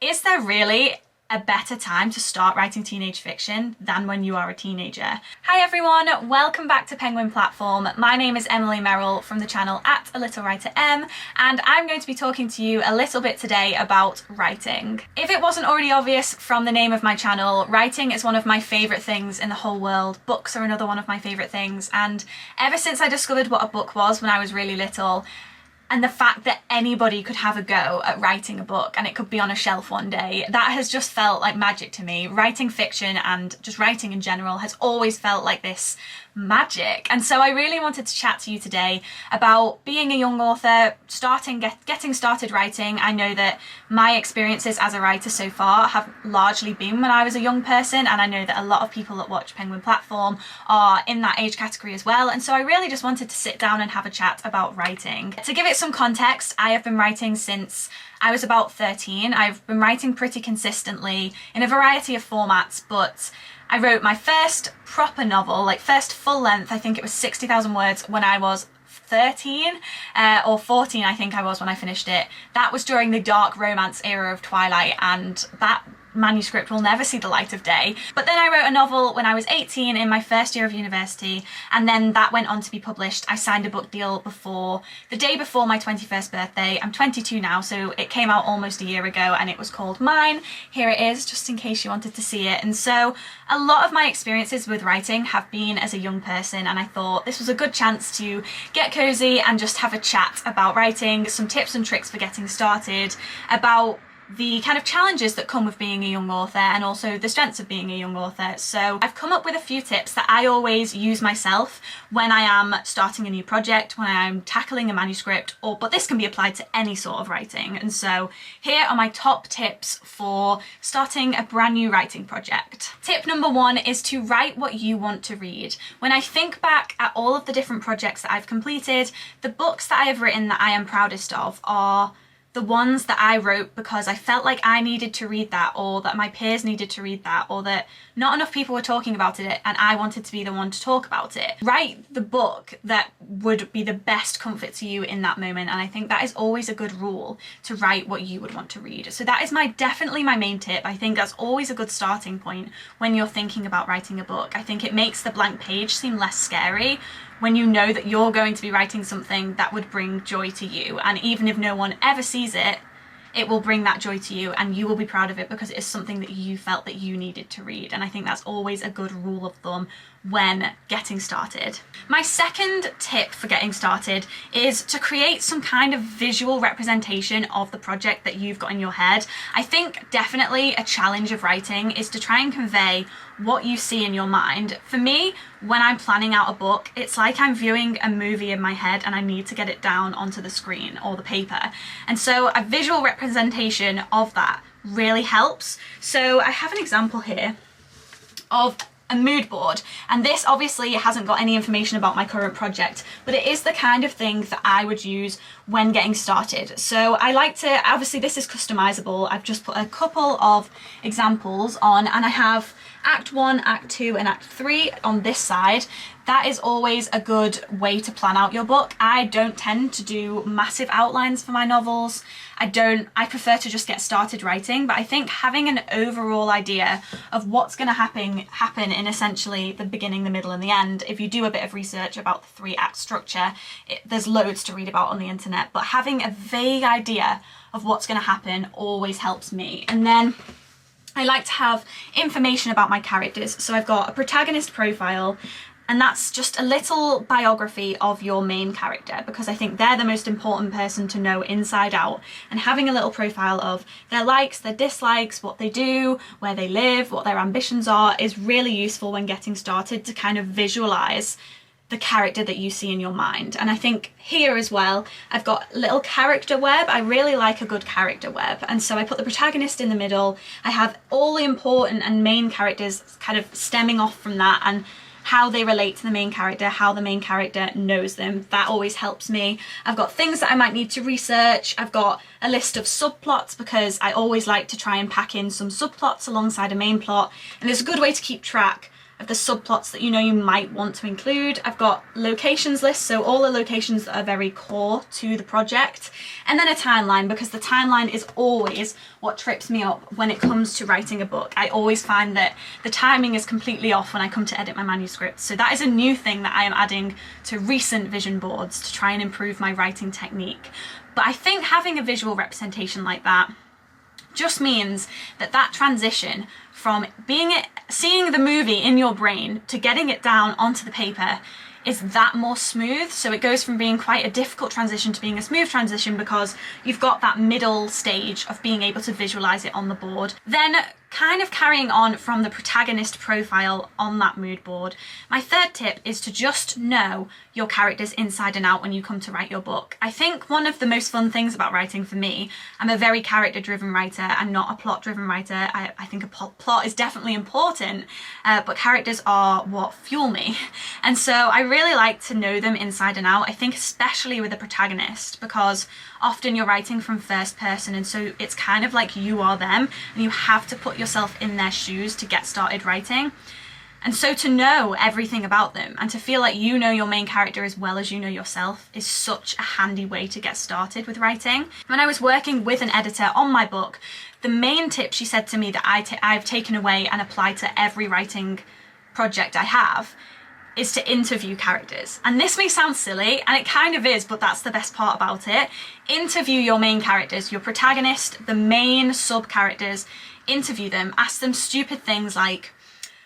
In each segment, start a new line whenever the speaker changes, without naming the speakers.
Is there really a better time to start writing teenage fiction than when you are a teenager? Hi everyone, welcome back to Penguin Platform. My name is Emily Merrill from the channel at A Little Writer M, and I'm going to be talking to you a little bit today about writing. If it wasn't already obvious from the name of my channel, writing is one of my favourite things in the whole world. Books are another one of my favourite things, and ever since I discovered what a book was when I was really little, and the fact that anybody could have a go at writing a book and it could be on a shelf one day, that has just felt like magic to me. Writing fiction and just writing in general has always felt like this magic. And so I really wanted to chat to you today about being a young author, getting started writing. I know that my experiences as a writer so far have largely been when I was a young person, and I know that a lot of people that watch Penguin Platform are in that age category as well. And so I really just wanted to sit down and have a chat about writing. To give it some context, I have been writing since I was about 13. I've been writing pretty consistently in a variety of formats, but I wrote my first proper novel, like first full length, I think it was 60,000 words when I was 13 or 14 I think I was when I finished it. That was during the dark romance era of Twilight, and that manuscript will never see the light of day. But then I wrote a novel when I was 18 in my first year of university, and then that went on to be published. I signed a book deal the day before my 21st birthday. I'm 22 now, so it came out almost a year ago, and it was called Mine. Here it is, just in case you wanted to see it. And so a lot of my experiences with writing have been as a young person, and I thought this was a good chance to get cozy and just have a chat about writing, some tips and tricks for getting started, about the kind of challenges that come with being a young author and also the strengths of being a young author. So I've come up with a few tips that I always use myself when I am starting a new project, when I'm tackling a manuscript, but this can be applied to any sort of writing. And so here are my top tips for starting a brand new writing project. Tip number one is to write what you want to read. When I think back at all of the different projects that I've completed, the books that I have written that I am proudest of are the ones that I wrote because I felt like I needed to read that, or that my peers needed to read that, or that not enough people were talking about it and I wanted to be the one to talk about it. Write the book that would be the best comfort to you in that moment, and I think that is always a good rule, to write what you would want to read. So that is definitely my main tip. I think that's always a good starting point when you're thinking about writing a book. I think it makes the blank page seem less scary when you know that you're going to be writing something that would bring joy to you. And even if no one ever sees it, it will bring that joy to you and you will be proud of it because it is something that you felt that you needed to read. And I think that's always a good rule of thumb when getting started. My second tip for getting started is to create some kind of visual representation of the project that you've got in your head. I think definitely a challenge of writing is to try and convey what you see in your mind. For me, when I'm planning out a book, it's like I'm viewing a movie in my head and I need to get it down onto the screen or the paper. And so a visual representation of that really helps. So I have an example here of a mood board, and this obviously hasn't got any information about my current project, but it is the kind of thing that I would use when getting started. So I like to, obviously this is customizable, I've just put a couple of examples on, and I have Act 1, Act 2 and Act 3 on this side. That is always a good way to plan out your book. I don't tend to do massive outlines for my novels. I prefer to just get started writing, but I think having an overall idea of what's going to happen in essentially the beginning, the middle and the end, if you do a bit of research about the 3-act structure, there's loads to read about on the internet, but having a vague idea of what's going to happen always helps me. And then I like to have information about my characters. So I've got a protagonist profile, and that's just a little biography of your main character, because I think they're the most important person to know inside out. And having a little profile of their likes, their dislikes, what they do, where they live, what their ambitions are, is really useful when getting started to kind of visualize the character that you see in your mind. And I think here as well, I've got a little character web. I really like a good character web. And so I put the protagonist in the middle. I have all the important and main characters kind of stemming off from that, and how they relate to the main character, how the main character knows them. That always helps me. I've got things that I might need to research. I've got a list of subplots because I always like to try and pack in some subplots alongside a main plot. And it's a good way to keep track of the subplots that you know you might want to include. I've got locations lists, so all the locations that are very core to the project, and then a timeline, because the timeline is always what trips me up when it comes to writing a book. I always find that the timing is completely off when I come to edit my manuscript. So that is a new thing that I am adding to recent vision boards to try and improve my writing technique. But I think having a visual representation like that just means that that transition from seeing the movie in your brain to getting it down onto the paper is that more smooth. So it goes from being quite a difficult transition to being a smooth transition because you've got that middle stage of being able to visualize it on the board. Then kind of carrying on from the protagonist profile on that mood board, my third tip is to just know your characters inside and out when you come to write your book. I think one of the most fun things about writing for me, I'm a very character-driven writer and not a plot-driven writer. I think a plot is definitely important, but characters are what fuel me. And so I really like to know them inside and out. I think especially with a protagonist, because often you're writing from first person, and so it's kind of like you are them and you have to put yourself in their shoes to get started writing. And so to know everything about them and to feel like you know your main character as well as you know yourself is such a handy way to get started with writing. When I was working with an editor on my book, the main tip she said to me that I've taken away and applied to every writing project I have is to interview characters. And this may sound silly, and it kind of is, but that's the best part about it. Interview your main characters, your protagonist, the main sub-characters. Interview them, ask them stupid things like,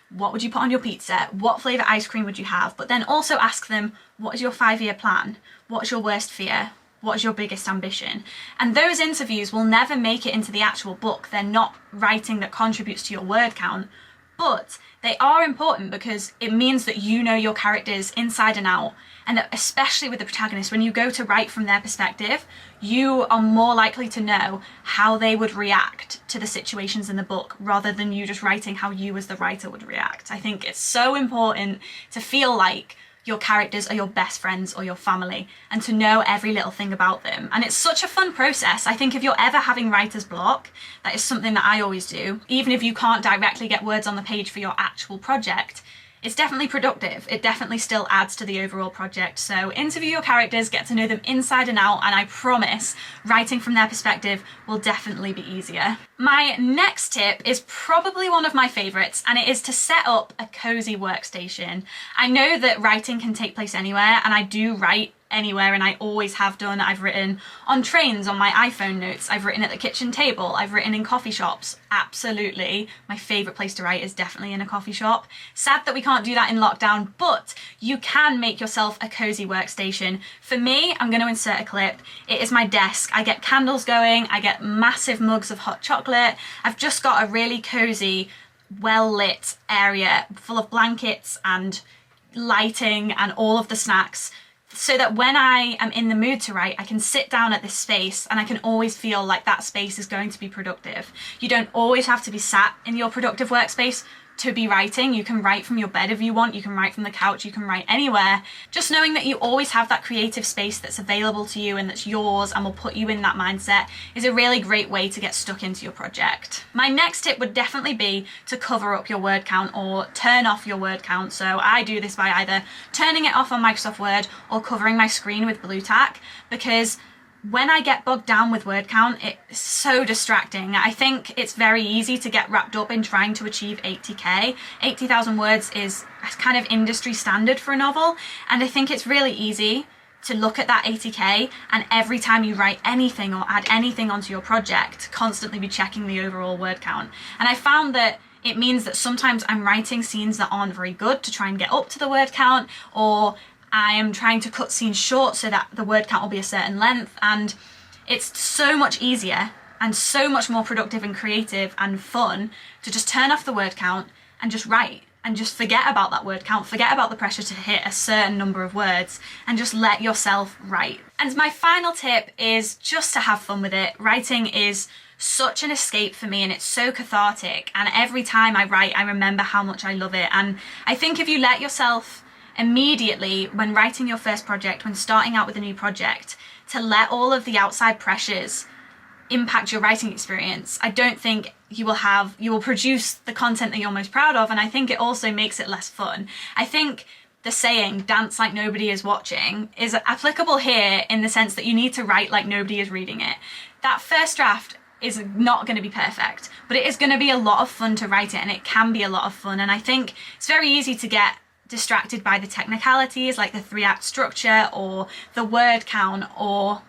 what would you put on your pizza? What flavour ice cream would you have? But then also ask them, what is your 5-year plan? What is your worst fear? What is your biggest ambition? And those interviews will never make it into the actual book. They're not writing that contributes to your word count, but they are important because it means that you know your characters inside and out, and that especially with the protagonist, when you go to write from their perspective, you are more likely to know how they would react to the situations in the book rather than you just writing how you as the writer would react. I think it's so important to feel like your characters are your best friends or your family and to know every little thing about them. And it's such a fun process. I think if you're ever having writer's block, that is something that I always do. Even if you can't directly get words on the page for your actual project, it's definitely productive. It definitely still adds to the overall project. So interview your characters, get to know them inside and out, and I promise writing from their perspective will definitely be easier. My next tip is probably one of my favorites, and it is to set up a cozy workstation. I know that writing can take place anywhere, and I do write anywhere, and I always have done. I've written on trains, on my iPhone notes, I've written at the kitchen table, I've written in coffee shops. Absolutely, my favourite place to write is definitely in a coffee shop. Sad that we can't do that in lockdown, but you can make yourself a cozy workstation. For me, I'm going to insert a clip. It is my desk. I get candles going, I get massive mugs of hot chocolate. I've just got a really cozy, well-lit area full of blankets and lighting and all of the snacks, so that when I am in the mood to write, I can sit down at this space and I can always feel like that space is going to be productive. You don't always have to be sat in your productive workspace to be writing. You can write from your bed if you want, you can write from the couch, you can write anywhere. Just knowing that you always have that creative space that's available to you and that's yours and will put you in that mindset is a really great way to get stuck into your project. My next tip would definitely be to cover up your word count or turn off your word count. So I do this by either turning it off on Microsoft Word or covering my screen with blue tack, because when I get bogged down with word count, it's so distracting. I think it's very easy to get wrapped up in trying to achieve 80k. 80,000 words is kind of industry standard for a novel, and I think it's really easy to look at that 80k and every time you write anything or add anything onto your project, constantly be checking the overall word count. And I found that it means that sometimes I'm writing scenes that aren't very good to try and get up to the word count, or I am trying to cut scenes short so that the word count will be a certain length, and it's so much easier and so much more productive and creative and fun to just turn off the word count and just write and just forget about that word count, forget about the pressure to hit a certain number of words and just let yourself write. And my final tip is just to have fun with it. Writing is such an escape for me and it's so cathartic, and every time I write I remember how much I love it. And I think if you let yourself immediately, when writing your first project, when starting out with a new project, to let all of the outside pressures impact your writing experience. I don't think you will produce the content that you're most proud of, and I think it also makes it less fun. I think the saying, dance like nobody is watching, is applicable here in the sense that you need to write like nobody is reading it. That first draft is not going to be perfect, but it is going to be a lot of fun to write it, and it can be a lot of fun. And I think it's very easy to get distracted by the technicalities, like the 3-act structure or the word count, or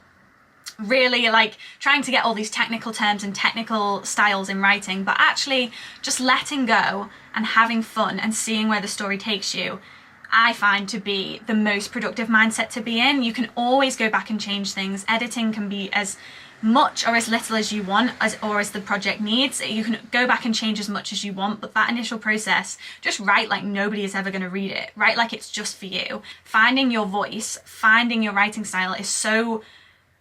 really like trying to get all these technical terms and technical styles in writing, but actually just letting go and having fun and seeing where the story takes you, I find to be the most productive mindset to be in. You can always go back and change things. Editing can be as much or as little as you want, or as the project needs. You can go back and change as much as you want, but that initial process, just write like nobody is ever going to read it. Write like it's just for you. Finding your voice, finding your writing style is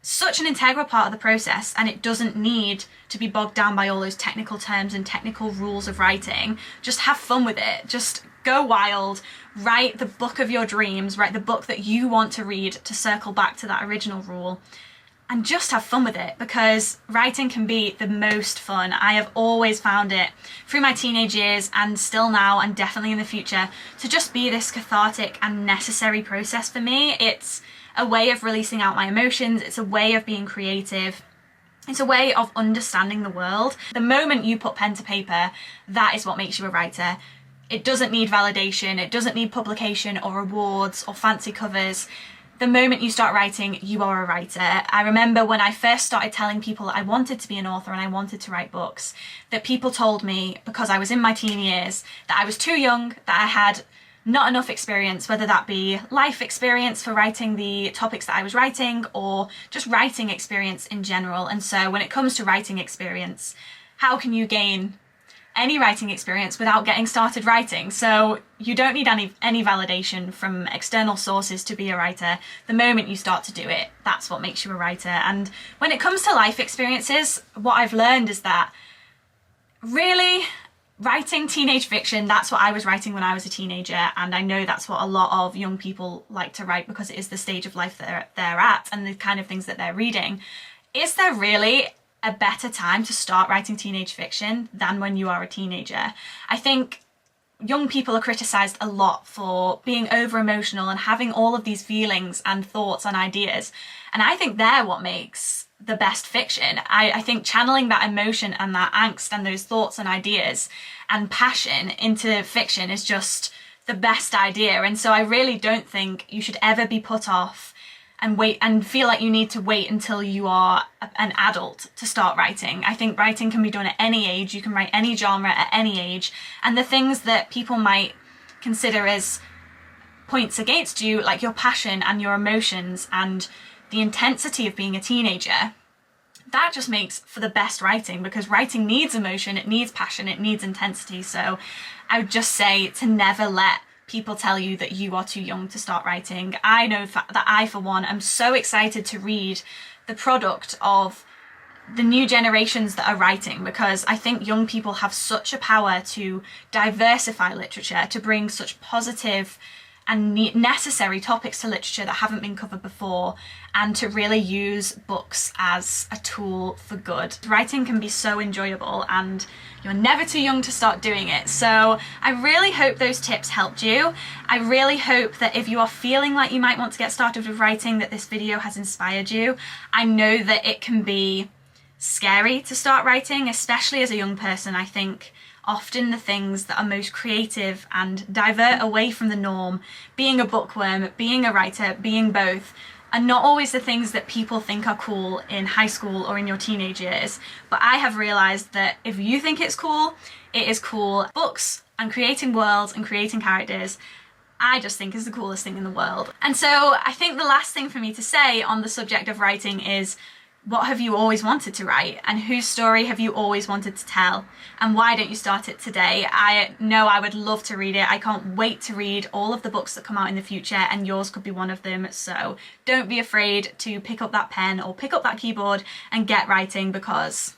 such an integral part of the process, and it doesn't need to be bogged down by all those technical terms and technical rules of writing. Just have fun with it. Just go wild. Write the book of your dreams. Write the book that you want to read, to circle back to that original rule. And just have fun with it, because writing can be the most fun. I have always found it through my teenage years, and still now, and definitely in the future, to just be this cathartic and necessary process for me. It's a way of releasing out my emotions. It's a way of being creative. It's a way of understanding the world. The moment you put pen to paper, that is what makes you a writer. It doesn't need validation. It doesn't need publication or awards or fancy covers. The moment you start writing, you are a writer. I remember when I first started telling people I wanted to be an author and I wanted to write books, that people told me, because I was in my teen years, that I was too young, that I had not enough experience, whether that be life experience for writing the topics that I was writing, or just writing experience in general. And so when it comes to writing experience, how can you gain any writing experience without getting started writing? So you don't need any validation from external sources to be a writer. The moment you start to do it, that's what makes you a writer. And when it comes to life experiences, what I've learned is that really writing teenage fiction, that's what I was writing when I was a teenager, and I know that's what a lot of young people like to write, because it is the stage of life that they're at and the kind of things that they're reading. Is there really a better time to start writing teenage fiction than when you are a teenager? I think young people are criticised a lot for being over emotional and having all of these feelings and thoughts and ideas, and I think they're what makes the best fiction. I think channeling that emotion and that angst and those thoughts and ideas and passion into fiction is just the best idea. And so I really don't think you should ever be put off and wait and feel like you need to wait until you are an adult to start writing. I think writing can be done at any age. You can write any genre at any age, and the things that people might consider as points against you, like your passion and your emotions and the intensity of being a teenager, that just makes for the best writing, because writing needs emotion, it needs passion, it needs intensity. So I would just say to never let people tell you that you are too young to start writing. I know that I, for one, am so excited to read the product of the new generations that are writing, because I think young people have such a power to diversify literature, to bring such positive and necessary topics to literature that haven't been covered before, and to really use books as a tool for good. Writing can be so enjoyable, and you're never too young to start doing it. So I really hope those tips helped you. I really hope that if you are feeling like you might want to get started with writing, that this video has inspired you. I know that it can be scary to start writing, especially as a young person. I think often the things that are most creative and divert away from the norm, being a bookworm, being a writer, being both, are not always the things that people think are cool in high school or in your teenage years. But I have realised that if you think it's cool, it is cool. Books and creating worlds and creating characters, I just think is the coolest thing in the world. And so I think the last thing for me to say on the subject of writing is, what have you always wanted to write, and whose story have you always wanted to tell, and why don't you start it today? I know I would love to read it. I can't wait to read all of the books that come out in the future, and yours could be one of them. So don't be afraid to pick up that pen or pick up that keyboard and get writing, because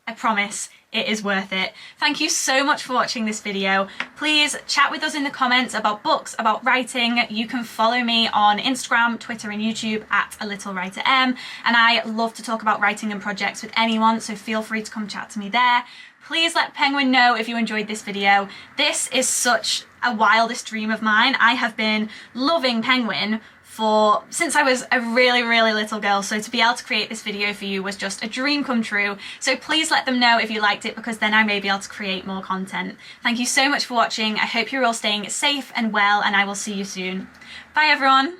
I promise it is worth it. Thank you so much for watching this video. Please chat with us in the comments about books, about writing. You can follow me on Instagram, Twitter and YouTube at @AlittleWriterM, and I love to talk about writing and projects with anyone, so feel free to come chat to me there. Please let Penguin know if you enjoyed this video. This is such a wildest dream of mine. I have been loving Penguin since I was a really little girl, so to be able to create this video for you was just a dream come true. So please let them know if you liked it, because then I may be able to create more content. Thank you so much for watching. I hope you're all staying safe and well, and I will see you soon. Bye everyone.